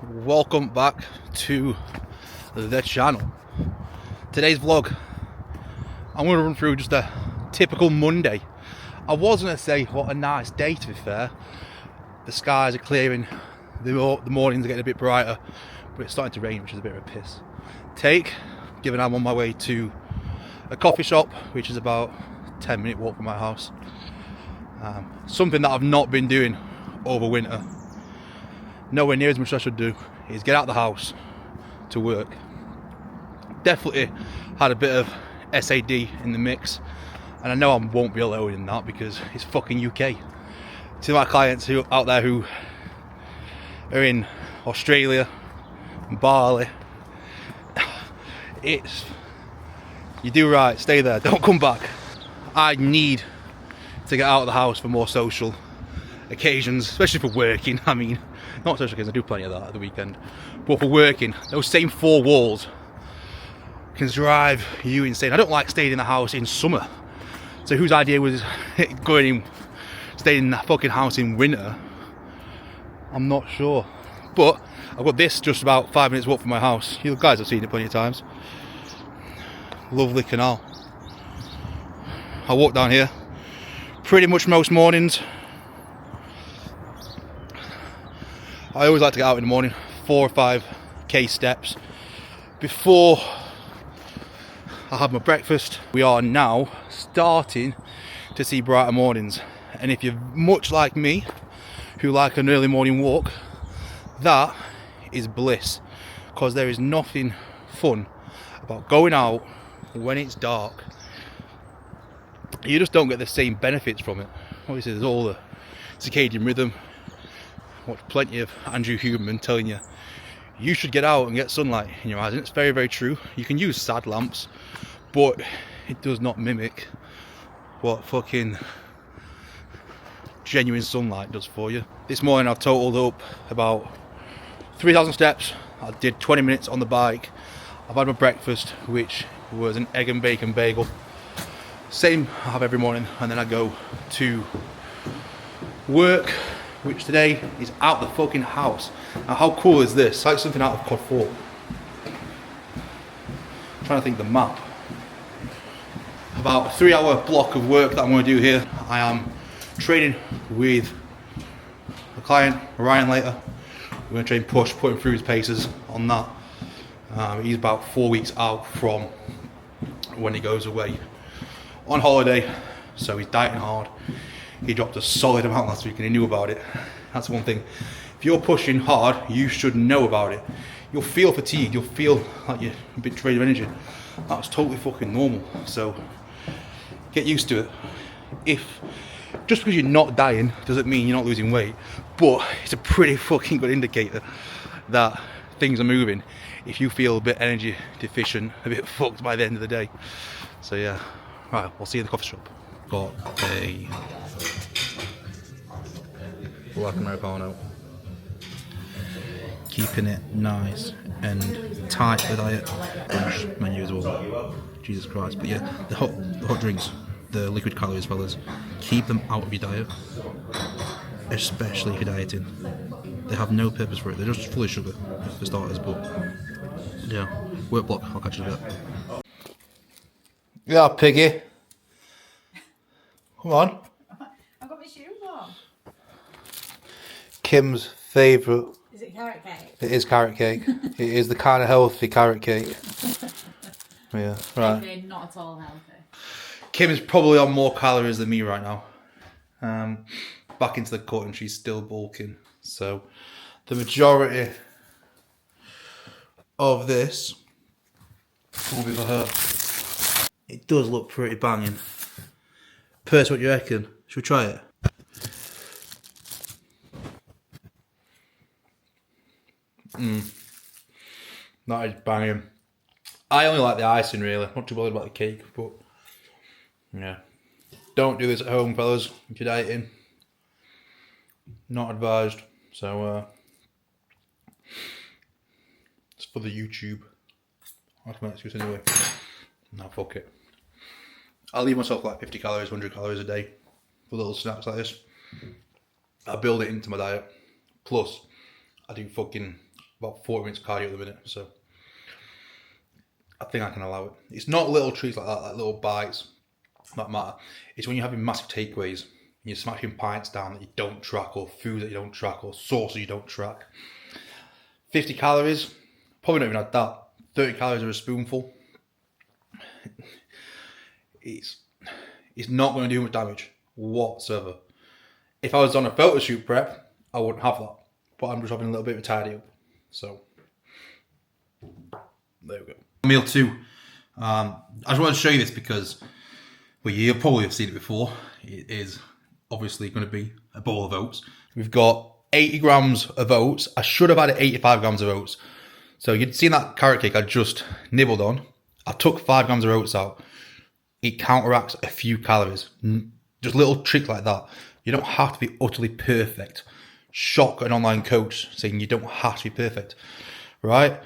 welcome back to the channel. Today's vlog, I'm going to run through just a typical Monday. I was going to say what a nice day, to be fair. The skies are clearing, the mornings are getting a bit brighter, but it's starting to rain, which is a bit of a piss take, given I'm on my way to a coffee shop, which is about a 10-minute walk from my house. Something that I've not been doing over winter, nowhere near as much as I should do, is get out of the house to work. Definitely had a bit of SAD in the mix, and I know I won't be alone in that because it's fucking UK. To my clients who out there who are in Australia, Bali, you do right, stay there, don't come back. I need to get out of the house for more social occasions, especially for working. I mean, not social occasions, I do plenty of that at the weekend, but for working, those same four walls can drive you insane. I don't like staying in the house in summer, so whose idea was staying in that fucking house in winter? I'm not sure, but I've got this just about 5 minutes walk from my house. You guys have seen it plenty of times. Lovely canal. I walk down here pretty much most mornings. I always like to get out in the morning, 4 or 5k steps before I have my breakfast. We are now starting to see brighter mornings, and if you're much like me, who like an early morning walk, that is bliss, because there is nothing fun about going out when it's dark. You just don't get the same benefits from it. Obviously there's all the circadian rhythm. Watch plenty of Andrew Huberman telling you should get out and get sunlight in your eyes, and it's very, very true. You can use sad lamps, but it does not mimic what fucking genuine sunlight does for you. This morning I've totaled up about 3,000 steps. I did 20 minutes on the bike. I've had my breakfast, which was an egg and bacon bagel. Same I have every morning, and then I go to work, which today is out the fucking house. Now how cool is this? It's like something out of COD 4. I'm trying to think the map. About a 3-hour block of work that I'm going to do here. I am training with a client, Ryan, later. We're going to train push, put him through his paces on that. He's about 4 weeks out from when he goes away on holiday, so he's dieting hard. He dropped a solid amount last week and he knew about it. That's one thing. If you're pushing hard, you should know about it. You'll feel fatigued, you'll feel like you're a bit drained of energy. That's totally fucking normal, so get used to it. Just because you're not dying doesn't mean you're not losing weight, but it's a pretty fucking good indicator that things are moving if you feel a bit energy deficient, a bit fucked by the end of the day. So yeah, right, we'll see you in the coffee shop. Got a black Americano. Keeping it nice and tight for the diet. Brunch menu as well. Jesus Christ. But yeah, the hot drinks, the liquid calories, fellas, keep them out of your diet, especially if you're dieting. They have no purpose for it. They're just full of sugar for starters. But yeah, work block. I'll catch you in a bit. Yeah, piggy. Come on. I've got my shoes on. Kim's favourite. Is it carrot cake? It is carrot cake. It is the kind of healthy carrot cake. Yeah, right. Okay, not at all healthy. Kim is probably on more calories than me right now. Back into the cut and she's still bulking. So the majority of this will be for her. It does look pretty banging. Purse, what do you reckon? Should we try it? That is banging. I only like the icing really, not too bothered about the cake, but yeah. Don't do this at home, fellas, if you're dieting. Not advised. So it's for the YouTube. That's my excuse anyway. No, fuck it. I leave myself like 50 calories, 100 calories a day for little snacks like this. I build it into my diet. Plus, I do fucking about 40 minutes cardio at the minute, so I think I can allow it. It's not little treats like that, like little bites that matter. It's when you're having massive takeaways and you're smashing pints down that you don't track, or food that you don't track, or sauces you don't track. 50 calories, probably not even had that. 30 calories are a spoonful. It's not going to do much damage whatsoever. If I was on a photo shoot prep, I wouldn't have that. But I'm just having a little bit of a tidy up. So, there we go. Meal 2. I just wanted to show you this because, well, you'll probably have seen it before. It is obviously going to be a bowl of oats. We've got 80 grams of oats. I should have added 85 grams of oats. So you'd seen that carrot cake I just nibbled on. I took 5 grams of oats out. It counteracts a few calories. Just a little trick like that. You don't have to be utterly perfect. Shock an online coach saying you don't have to be perfect, right?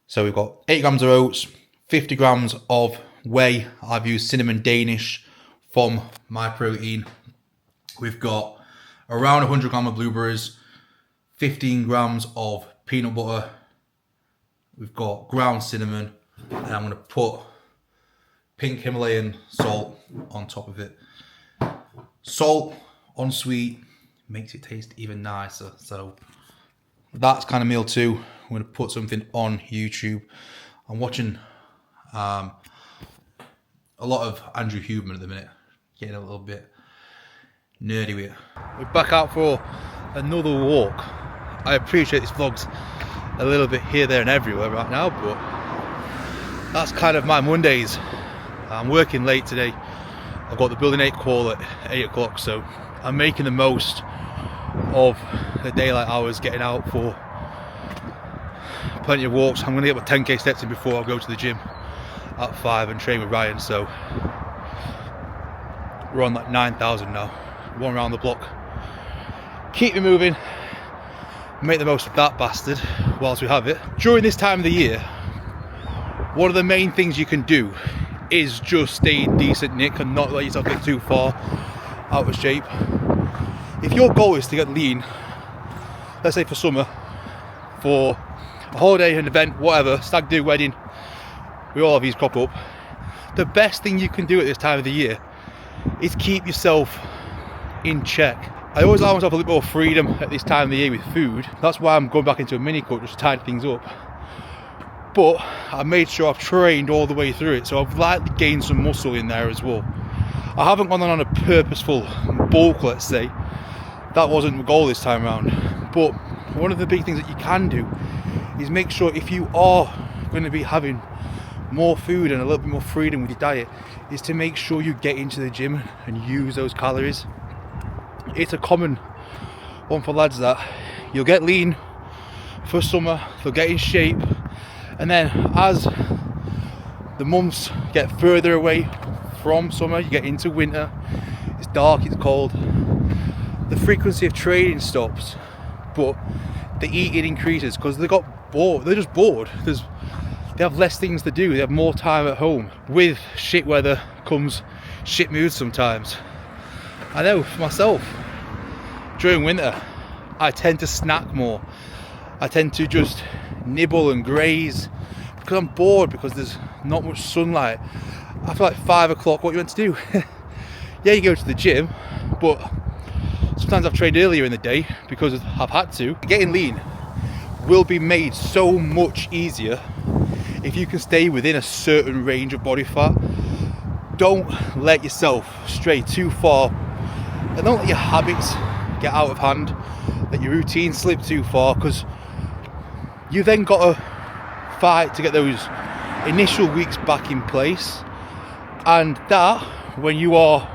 So we've got 8 grams of oats, 50 grams of whey. I've used cinnamon Danish from my protein. We've got around 100 grams of blueberries, 15 grams of peanut butter. We've got ground cinnamon, and I'm going to put pink Himalayan salt on top of it. Salt on sweet makes it taste even nicer. So that's kind of meal 2. I'm going to put something on YouTube. I'm watching a lot of Andrew Huberman at the minute, getting a little bit nerdy with it. We're back out for another walk. I appreciate this vlog's a little bit here, there and everywhere right now, but that's kind of my Mondays. I'm working late today. I've got the building 8 call at 8 o'clock, so I'm making the most of the daylight hours, getting out for plenty of walks. I'm going to get my 10k steps in before I go to the gym at 5 and train with Ryan, so we're on like 9,000 now. One round the block. Keep me moving. Make the most of that bastard whilst we have it. During this time of the year, one of the main things you can do is just stay in decent nick and not let yourself get too far out of shape. If your goal is to get lean, let's say for summer, for a holiday, an event, whatever, stag do, wedding, we all have these crop up, the best thing you can do at this time of the year is keep yourself in check. I always allow myself a little more freedom at this time of the year with food. That's why I'm going back into a mini cut just to tidy things up. But I made sure I've trained all the way through it, so I've likely gained some muscle in there as well. I haven't gone on a purposeful bulk, let's say. That wasn't the goal this time around. But one of the big things that you can do is make sure, if you are going to be having more food and a little bit more freedom with your diet, is to make sure you get into the gym and use those calories. It's a common one for lads that you'll get lean for summer, they'll get in shape, and then as the months get further away from summer, you get into winter, it's dark, it's cold, the frequency of training stops, but the eating increases because they got bored. They're just bored. They have less things to do. They have more time at home. With shit weather comes shit moods sometimes. I know for myself, during winter, I tend to snack more. I tend to just nibble and graze because I'm bored, because there's not much sunlight. After like 5 o'clock, what you want to do? Yeah, you go to the gym, but sometimes I've trained earlier in the day because I've had to. Getting lean will be made so much easier if you can stay within a certain range of body fat. Don't let yourself stray too far, and don't let your habits get out of hand, let your routine slip too far, because you then got to fight to get those initial weeks back in place, and that, when you are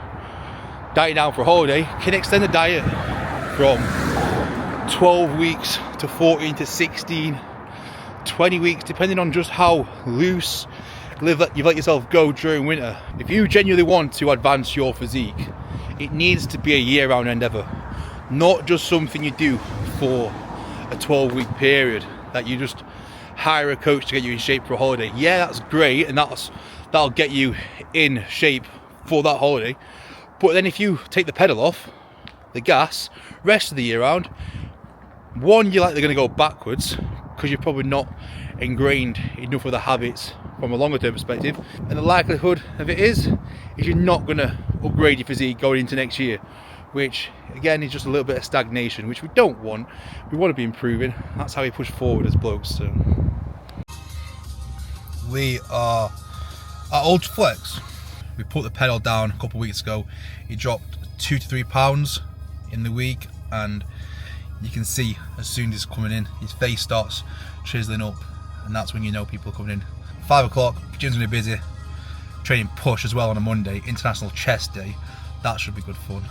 dieting down for a holiday, can extend the diet from 12 weeks to 14 to 16, 20 weeks, depending on just how loose you've let yourself go during winter. If you genuinely want to advance your physique, it needs to be a year-round endeavour, not just something you do for a 12-week period that you just hire a coach to get you in shape for a holiday. Yeah, that's great, and that'll get you in shape for that holiday. But then if you take the pedal off the gas rest of the year round, one, you're likely going to go backwards because you're probably not ingrained enough of the habits from a longer term perspective. And the likelihood of it is you're not going to upgrade your physique going into next year, which again is just a little bit of stagnation, which we don't want. We want to be improving. That's how we push forward as blokes. So we are at Ultra Flex. We put the pedal down a couple of weeks ago. He dropped 2 to 3 pounds in the week, and you can see as soon as he's coming in, his face starts chiseling up, and that's when you know people are coming in. 5 o'clock, gym's gonna be busy. Training push as well on a Monday, International Chest Day. That should be good fun.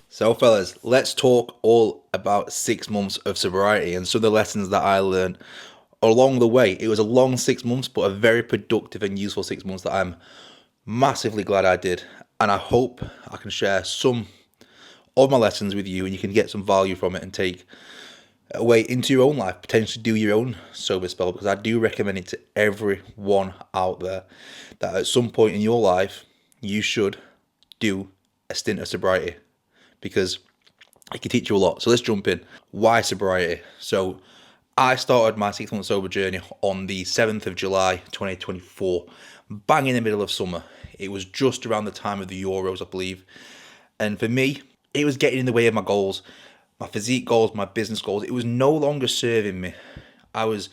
So fellas, let's talk all about 6 months of sobriety and some of the lessons that I learned along the way. It was a long 6 months, but a very productive and useful 6 months that I'm massively glad I did. And I hope I can share some of my lessons with you and you can get some value from it and take away into your own life, potentially do your own sober spell, because I do recommend it to everyone out there that at some point in your life, you should do a stint of sobriety, because it can teach you a lot. So let's jump in. Why sobriety? So I started my 6 month sober journey on the 7th of July 2024, bang in the middle of summer. It was just around the time of the Euros, I believe. And for me, it was getting in the way of my goals, my physique goals, my business goals. It was no longer serving me. I was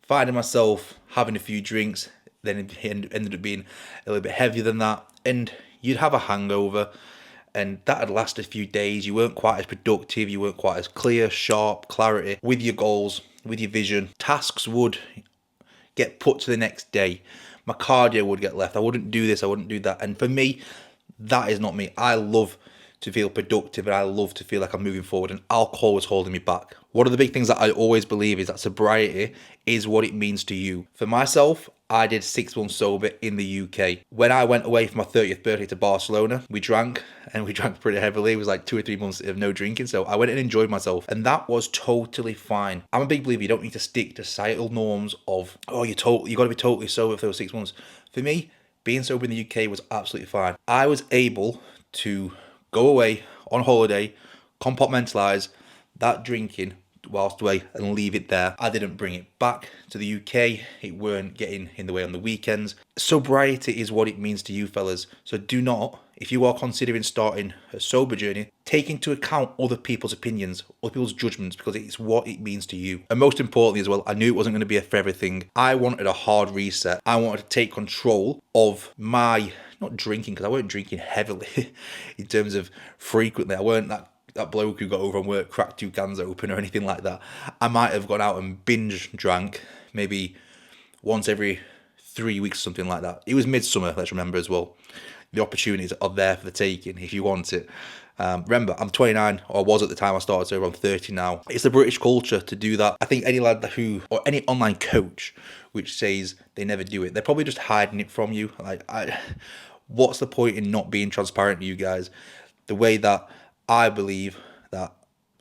finding myself having a few drinks, then it ended up being a little bit heavier than that. And you'd have a hangover, and that had lasted a few days. You weren't quite as productive, you weren't quite as clear, sharp, clarity with your goals, with your vision. Tasks would get put to the next day. My cardio would get left. I wouldn't do this, I wouldn't do that. And for me, that is not me. I love to feel productive and I love to feel like I'm moving forward, and alcohol was holding me back. One of the big things that I always believe is that sobriety is what it means to you. For myself, I did 6 months sober in the UK. When I went away for my 30th birthday to Barcelona, we drank, and we drank pretty heavily. It was like 2 or 3 months of no drinking, so I went and enjoyed myself, and that was totally fine. I'm a big believer you don't need to stick to societal norms of, oh, you got to be totally sober for those 6 months. For me, being sober in the UK was absolutely fine. I was able to go away on holiday, compartmentalize that drinking whilst away and leave it there. I didn't bring it back to the UK. It weren't getting in the way on the weekends. Sobriety is what it means to you, fellas. So do not, if you are considering starting a sober journey, take into account other people's opinions, other people's judgments, because it's what it means to you. And most importantly as well, I knew it wasn't going to be a forever thing. I wanted a hard reset. I wanted to take control of my, not drinking, because I weren't drinking heavily in terms of frequently. I weren't that bloke who got over from work, cracked 2 cans open or anything like that. I might have gone out and binge drank maybe once every 3 weeks, something like that. It was midsummer, let's remember as well. The opportunities are there for the taking if you want it. Remember, I'm 29, or was at the time I started, so I'm 30 now. It's the British culture to do that. I think any lad who, or any online coach which says they never do it, they're probably just hiding it from you. What's the point in not being transparent to you guys? The way that I believe that,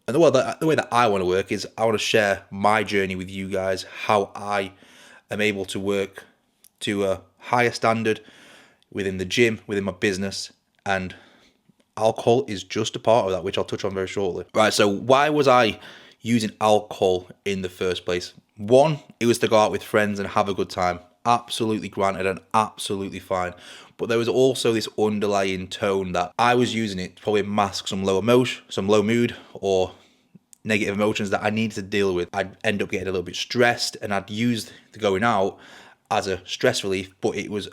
and the way that I want to work is I want to share my journey with you guys, how I am able to work to a higher standard within the gym, within my business, and alcohol is just a part of that, which I'll touch on very shortly. Right, so why was I using alcohol in the first place? One, it was to go out with friends and have a good time. Absolutely granted and absolutely fine. But there was also this underlying tone that I was using it to probably mask some low emotion, some low mood, or negative emotions that I needed to deal with. I'd end up getting a little bit stressed, and I'd use the going out as a stress relief, but it was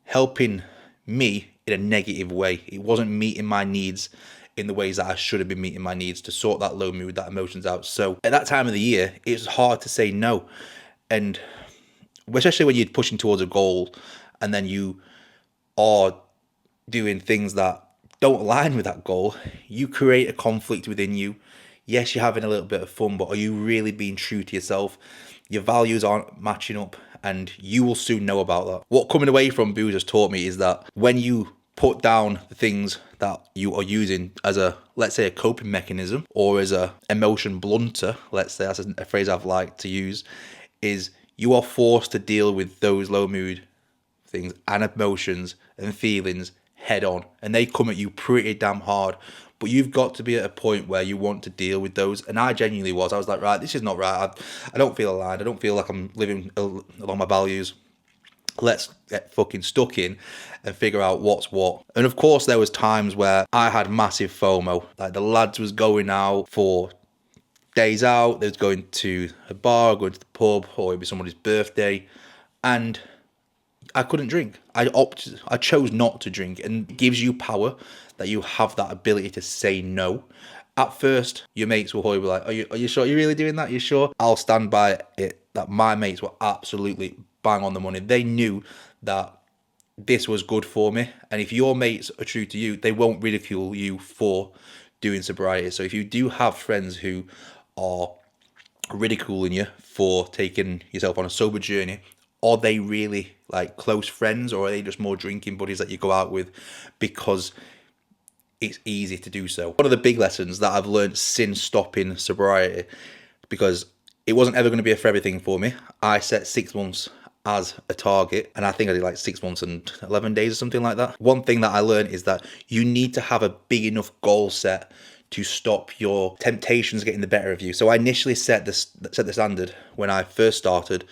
helping me in a negative way. It wasn't meeting my needs in the ways that I should have been meeting my needs to sort that low mood, that emotions out. So at that time of the year, it's hard to say no. And especially when you're pushing towards a goal and then you are doing things that don't align with that goal, you create a conflict within you. Yes, you're having a little bit of fun, but are you really being true to yourself? Your values aren't matching up, and you will soon know about that. What coming away from booze has taught me is that when you put down the things that you are using as a, let's say, a coping mechanism or as a emotion blunter, let's say, that's a phrase I've liked to use, is you are forced to deal with those low mood things and emotions and feelings head on, and they come at you pretty damn hard. But you've got to be at a point where you want to deal with those. And I genuinely was. I was like, right, this is not right. I don't feel aligned. I don't feel like I'm living along my values. Let's get fucking stuck in and figure out what's what. And of course, there was times where I had massive FOMO. Like the lads was going out for days out. They was going to a bar, going to the pub, or it'd be somebody's birthday, and I couldn't drink. I chose not to drink, and it gives you power that you have that ability to say no. At first, your mates will probably be like, are you sure you're really doing that? Are you sure? I'll stand by it that my mates were absolutely bang on the money. They knew that this was good for me. And if your mates are true to you, they won't ridicule you for doing sobriety. So if you do have friends who are ridiculing you for taking yourself on a sober journey, are they really like close friends, or are they just more drinking buddies that you go out with because it's easy to do so? One of the big lessons that I've learned since stopping sobriety, because it wasn't ever going to be a forever thing for me. I set 6 months as a target, and I think I did like 6 months and 11 days or something like that. One thing that I learned is that you need to have a big enough goal set to stop your temptations getting the better of you. So I initially set the standard when I first started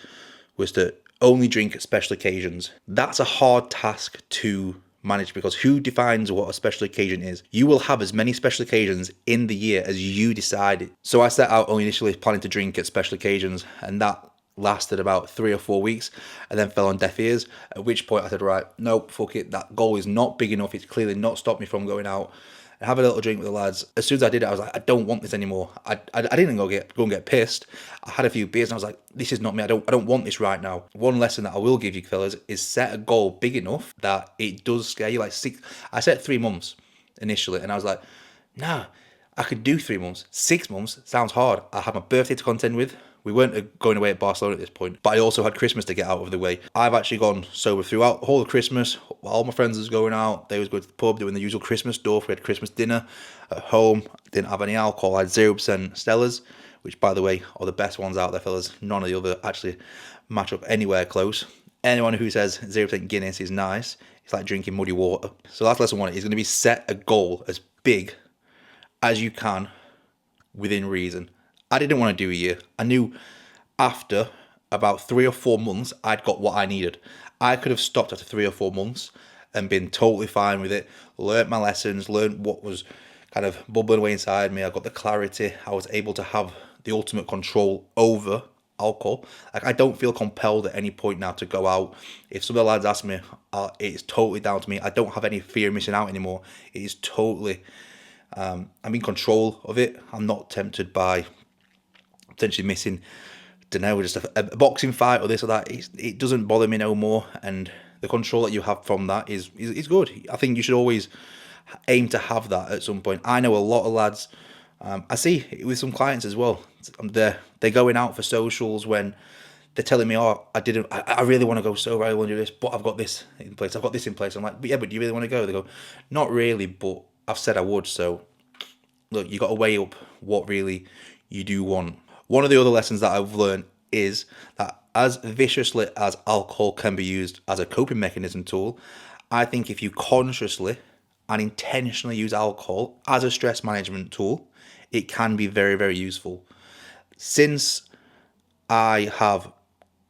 was to only drink at special occasions. That's a hard task to manage, because who defines what a special occasion is? You will have as many special occasions in the year as you decided. So I set out only initially planning to drink at special occasions, and that lasted about 3 or 4 weeks and then fell on deaf ears, at which point I said, right, nope, fuck it, that goal is not big enough. It's clearly not stopped me from going out and have a little drink with the lads. As soon as I did it, I was like, I don't want this anymore. I didn't go and get pissed. I had a few beers and I was like, this is not me. I don't want this right now. One lesson that I will give you fellas is set a goal big enough that it does scare you. I set 3 months initially, and I was like, nah, I could do 3 months. 6 months sounds hard. I had my birthday to contend with. We weren't going away at Barcelona at this point, but I also had Christmas to get out of the way. I've actually gone sober throughout the whole of Christmas. All my friends was going out. They was going to the pub, doing the usual Christmas stuff. We had Christmas dinner at home. Didn't have any alcohol. I had 0% Stellas, which, by the way, are the best ones out there, fellas. None of the other actually match up anywhere close. Anyone who says 0% Guinness is nice, it's like drinking muddy water. So that's lesson 1. Is going to be set a goal as big as you can within reason. I didn't want to do a year. I knew after about 3 or 4 months, I'd got what I needed. I could have stopped after 3 or 4 months and been totally fine with it, learnt my lessons, learnt what was kind of bubbling away inside me. I got the clarity. I was able to have the ultimate control over alcohol. Like, I don't feel compelled at any point now to go out. If some of the lads ask me, it's totally down to me. I don't have any fear of missing out anymore. It is totally, I'm in control of it. I'm not tempted by potentially missing, don't know, just a boxing fight or this or that. It doesn't bother me no more, and the control that you have from that is good. I think you should always aim to have that at some point. I know a lot of lads, I see it with some clients as well. They're going out for socials when they're telling me, oh, I really want to go sober, I want to do this, but I've got this in place. I've got this in place. I'm like, but yeah, but do you really want to go? They go, not really, but I've said I would. So look, you got to weigh up what really you do want. One of the other lessons that I've learned is that as viciously as alcohol can be used as a coping mechanism tool, I think if you consciously and intentionally use alcohol as a stress management tool, it can be very, very useful. Since I have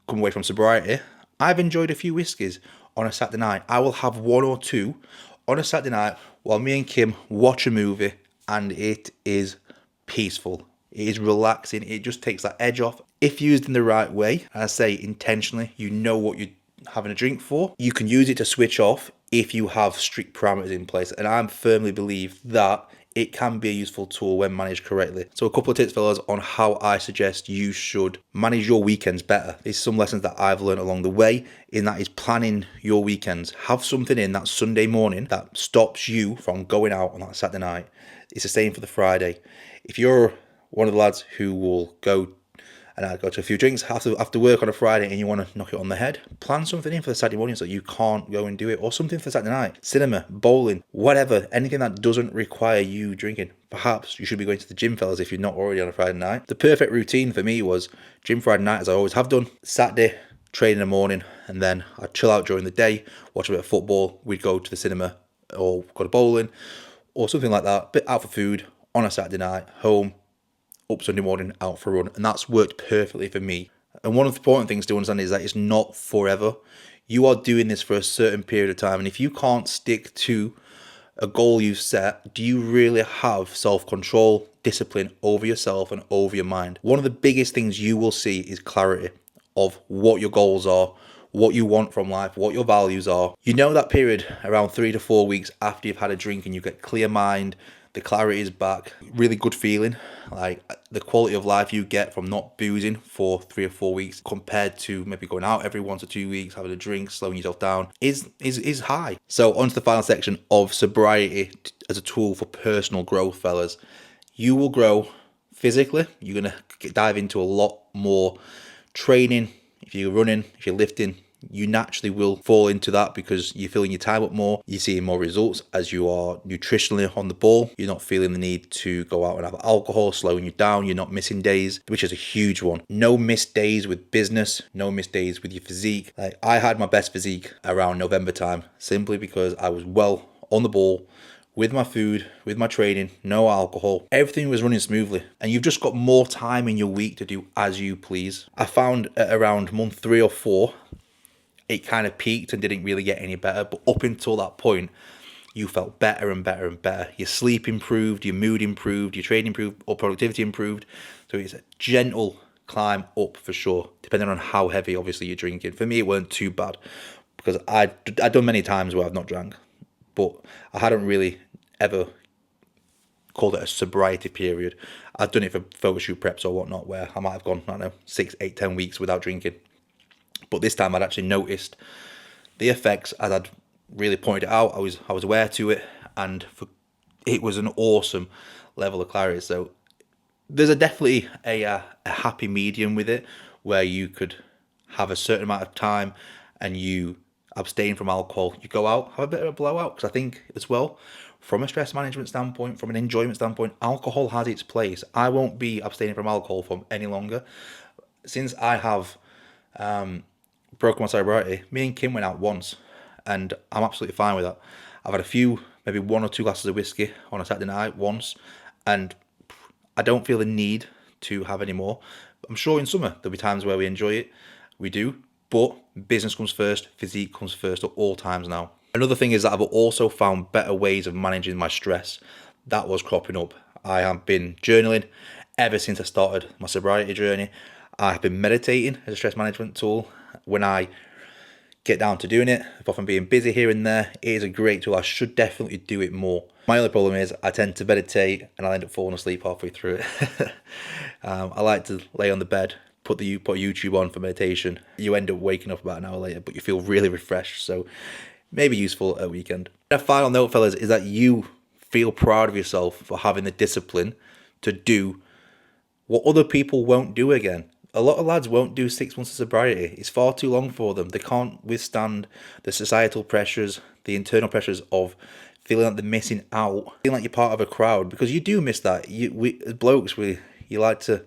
come away from sobriety, I've enjoyed a few whiskies on a Saturday night. I will have 1 or 2 on a Saturday night while me and Kim watch a movie, and it is peaceful. It is relaxing. It just takes that edge off. If used in the right way, and I say intentionally, you know what you're having a drink for. You can use it to switch off if you have strict parameters in place. And I firmly believe that it can be a useful tool when managed correctly. So a couple of tips, fellas, on how I suggest you should manage your weekends better. There's some lessons that I've learned along the way, in that is planning your weekends. Have something in that Sunday morning that stops you from going out on that Saturday night. It's the same for the Friday. If you're one of the lads who will go and I go to a few drinks after work on a Friday and you want to knock it on the head, plan something in for the Saturday morning so you can't go and do it, or something for Saturday night. Cinema, bowling, whatever, anything that doesn't require you drinking. Perhaps you should be going to the gym, fellas, if you're not already on a Friday night. The perfect routine for me was gym Friday night, as I always have done. Saturday, train in the morning, and then I'd chill out during the day, watch a bit of football. We'd go to the cinema or go to bowling or something like that. Bit out for food on a Saturday night, home, up Sunday morning, out for a run. And that's worked perfectly for me. And one of the important things to understand is that it's not forever. You are doing this for a certain period of time. And if you can't stick to a goal you've set, do you really have self-control, discipline over yourself and over your mind? One of the biggest things you will see is clarity of what your goals are, what you want from life, what your values are. You know that period around 3 to 4 weeks after you've had a drink and you get clear mind, the clarity is back, really good feeling. Like the quality of life you get from not boozing for 3 or 4 weeks compared to maybe going out every 1 to 2 weeks, having a drink, slowing yourself down is high. So on to the final section of sobriety as a tool for personal growth, fellas. You will grow physically. You're going to dive into a lot more training. If you're running, if you're lifting, you naturally will fall into that because you're filling your time up more. You're seeing more results as you are nutritionally on the ball. You're not feeling the need to go out and have alcohol, slowing you down. You're not missing days, which is a huge one. No missed days with business, no missed days with your physique. Like I had my best physique around November time simply because I was well on the ball, with my food, with my training, no alcohol. Everything was running smoothly. And you've just got more time in your week to do as you please. I found at around month 3 or 4, it kind of peaked and didn't really get any better. But up until that point, you felt better and better and better. Your sleep improved, your mood improved, your training improved, or productivity improved. So it's a gentle climb up for sure, depending on how heavy, obviously, you're drinking. For me, it weren't too bad because I'd done many times where I've not drank, but I hadn't really ever called it a sobriety period. I'd done it for photo shoot preps or whatnot, where I might have gone, I don't know, 6, 8, 10 weeks without drinking. But this time I'd actually noticed the effects as I'd really pointed it out. I was aware to it, and it was an awesome level of clarity. So there's definitely a happy medium with it, where you could have a certain amount of time and you abstain from alcohol. You go out, have a bit of a blowout, because I think as well, from a stress management standpoint, from an enjoyment standpoint, alcohol has its place. I won't be abstaining from alcohol for any longer. Since I have broken my sobriety, me and Kim went out once, and I'm absolutely fine with that. I've had a few, maybe 1 or 2 glasses of whiskey on a Saturday night once, and I don't feel the need to have any more. I'm sure in summer there'll be times where we enjoy it, we do, but business comes first, physique comes first at all times now. Another thing is that I've also found better ways of managing my stress that was cropping up. I have been journaling ever since I started my sobriety journey. I have been meditating as a stress management tool. When I get down to doing it, if I'm being busy here and there, it is a great tool. I should definitely do it more. My only problem is I tend to meditate and I'll end up falling asleep halfway through it. I like to lay on the bed, put YouTube on for meditation. You end up waking up about an hour later, but you feel really refreshed. So maybe useful at a weekend. A final note, fellas, is that you feel proud of yourself for having the discipline to do what other people won't do again. A lot of lads won't do 6 months of sobriety. It's far too long for them. They can't withstand the societal pressures, the internal pressures of feeling like they're missing out, feeling like you're part of a crowd, because you do miss that. We as blokes, you like to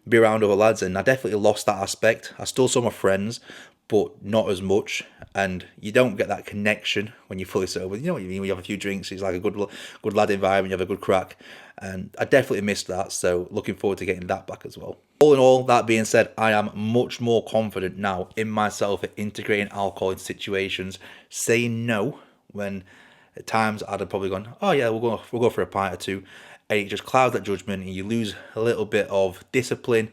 be around other lads, and I definitely lost that aspect. I still saw my friends, but not as much, and you don't get that connection when you're fully sober. You know what you mean? When you have a few drinks, it's like a good lad environment, you have a good crack, and I definitely missed that, so looking forward to getting that back as well. All in all, that being said, I am much more confident now in myself at integrating alcohol in situations, saying no when at times I'd have probably gone, oh yeah, we'll go for a pint or two, and it just clouds that judgment, and you lose a little bit of discipline.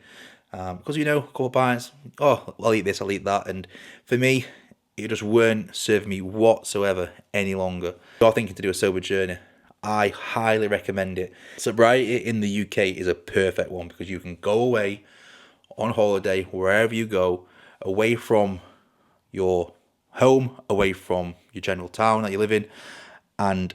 Because a couple of pints, oh, I'll eat this, I'll eat that. And for me, it just weren't serving me whatsoever any longer. If you're thinking to do a sober journey, I highly recommend it. Sobriety in the UK is a perfect one because you can go away on holiday, wherever you go, away from your home, away from your general town that you live in, and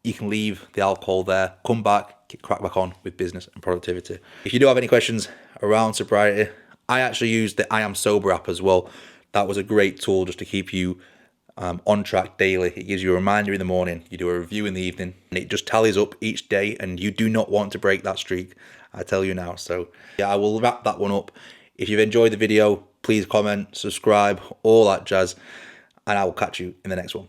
you can leave the alcohol there, come back, crack back on with business and productivity. If you do have any questions around sobriety, I actually use the I Am Sober app as well. That was a great tool just to keep you on track daily. It gives you a reminder in the morning, you do a review in the evening, and it just tallies up each day, and you do not want to break that streak, I tell you now. So yeah, I will wrap that one up. If you've enjoyed the video, please comment, subscribe, all that jazz, and I will catch you in the next one.